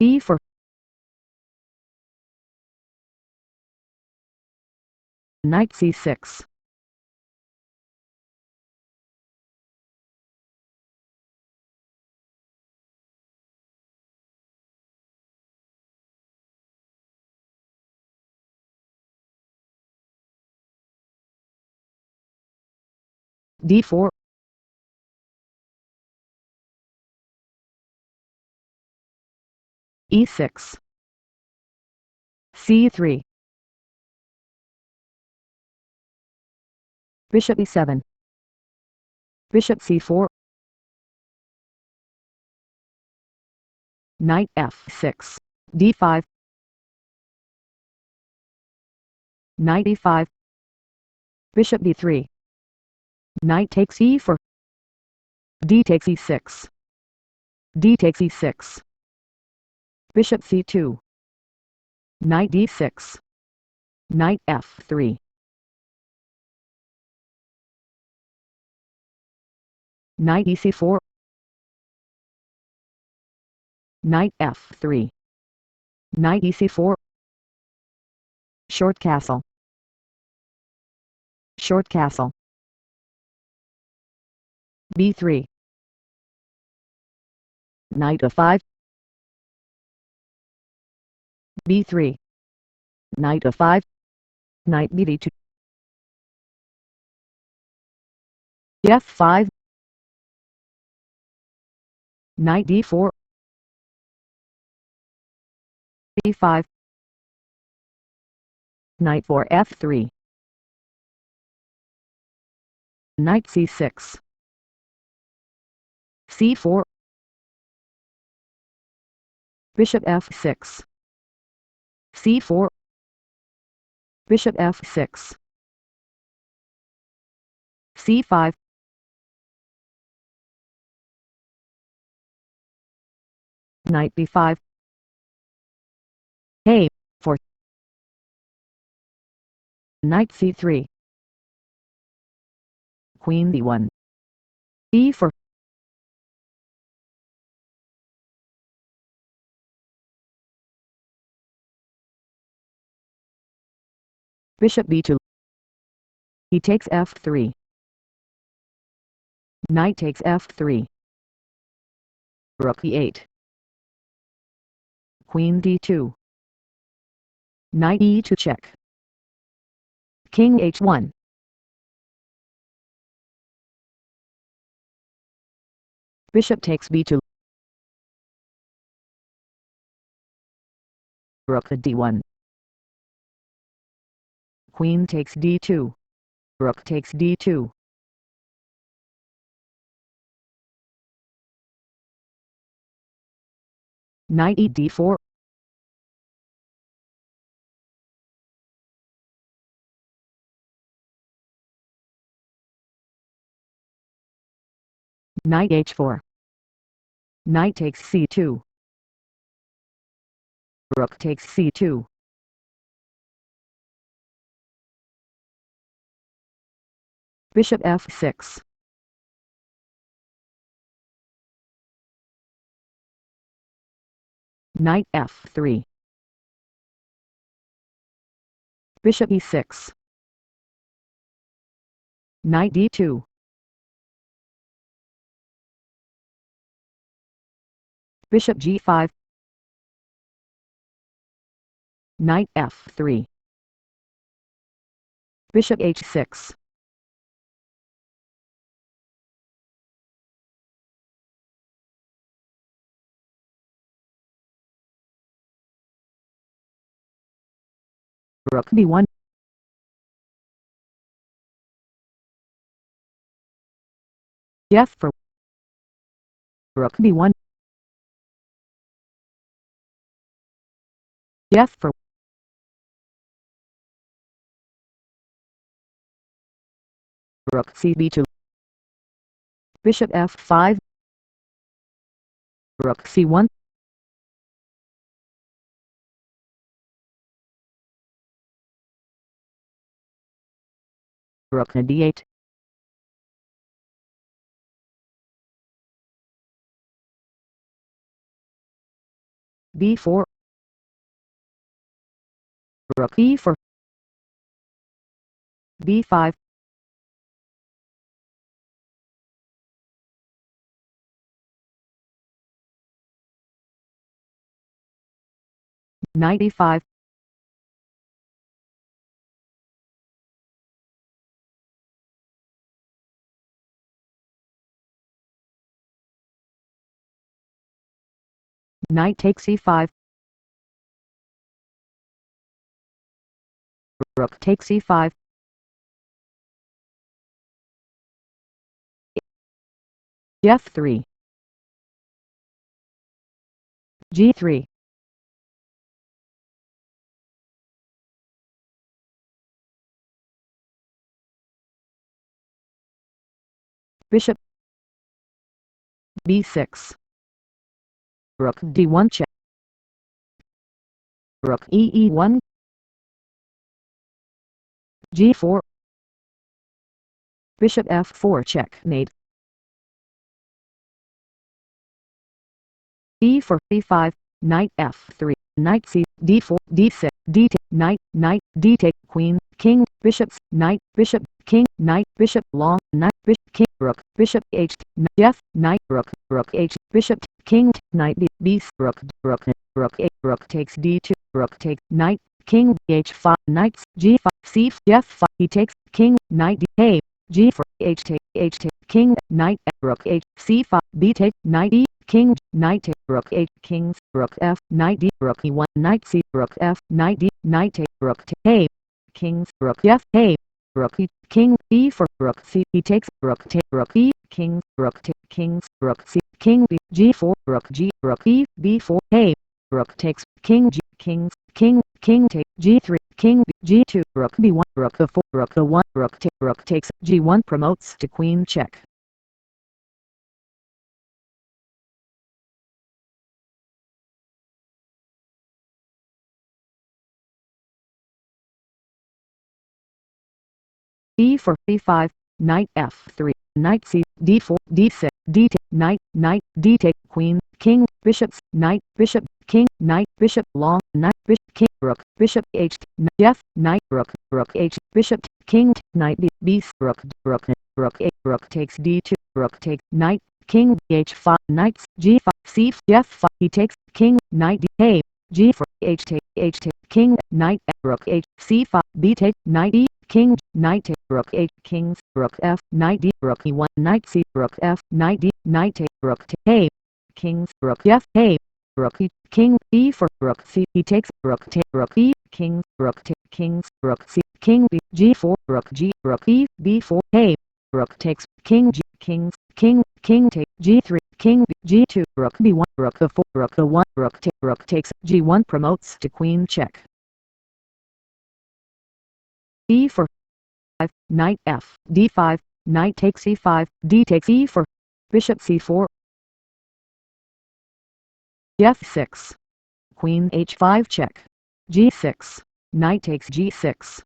e4, knight c6, d4, e6, c3, bishop e7, bishop c4, knight f6, d5, knight e5, bishop d3, knight takes e4, d takes e6, d takes e6, bishop c2, knight d6, knight f3, knight ec4, knight f3, knight ec4, short castle, short castle, b3, knight a5, b3, knight a5, knight bd2, f5, knight d4, e5, knight for f3, knight c6, c4, bishop f6, c4, bishop f6, c5, knight b5, a4, knight c3, queen b1, e4, bishop b2, he takes f3, knight takes f3, rook e8, queen d2, knight e2 check, king h1, bishop takes b2, rook d1, queen takes d2, rook takes d2, knight e d4, knight h4, knight takes c2, rook takes c2, bishop f6, knight f3, bishop e6, knight d2, bishop g5, knight f3, bishop h6, rook b1, f4, rook b1, f4, rook cb2, bishop f5, rook c1, rook d8, b4, rook e4, b5, knight e5, knight takes e5, rook takes e5, f3, g3, bishop b6, rook d1 check, rook e1, g4, bishop f4 checkmate, e4, e5, knight f3, knight c, d4, d6, d take, knight, d take, queen, king, bishops, knight, bishop, king, knight, bishop, long, knight, bishop, king, rook, bishop h, f, knight, rook h, bishop, king, knight b, rook, rook takes d2, rook takes, knight, king, h5, knights, g5, c5, f5, he takes, king, knight d, a, g4, h take, king, knight, rook h, c5, b take, knight e, king, knight take, rook h, kings, rook f, knight d, rook e1, knight c, rook f, knight d, knight take, rook take, a, kings, rook f, a, rook e, king, e4, rook c, he takes, rook take, rook e, kings, rook take, kings, rook c, king b, g4, rook e, b4, a, rook takes, king g, kings, king take, g3, king b, g2, rook b1, rook a4, rook a1, rook takes, g1 promotes to queen check. e4, e5, knight f3, knight c, d4, d6, d take, knight, d take, queen, king, bishops, knight, bishop, king, knight, bishop, long, knight, bishop, king, rook, bishop h, f, knight, rook h, bishop, king, knight b, rook takes d2, rook takes, knight, king, h5, knights, g5, c5, f5, he takes, king, knight d, a, g4, h take, king, knight, rook h, c5, b take, knight e, king, knight take, rook h, kings, rook f, knight d, rook e1, knight c, rook f, knight d, knight take, rook take, a, kings, rook f, a, rook e, king, e4, rook c, he takes, rook take, rook e, kings, rook take, kings, rook c, king b, g4, rook e, b4, a, rook takes, king g, kings, king take, g3, king b, g2, rook b1, rook a4, rook a1, rook takes, g1 promotes to queen check. e4, 5, knight f, d5, knight takes e5, d takes e4, bishop c4, f6, queen h5 check, g6, knight takes g6,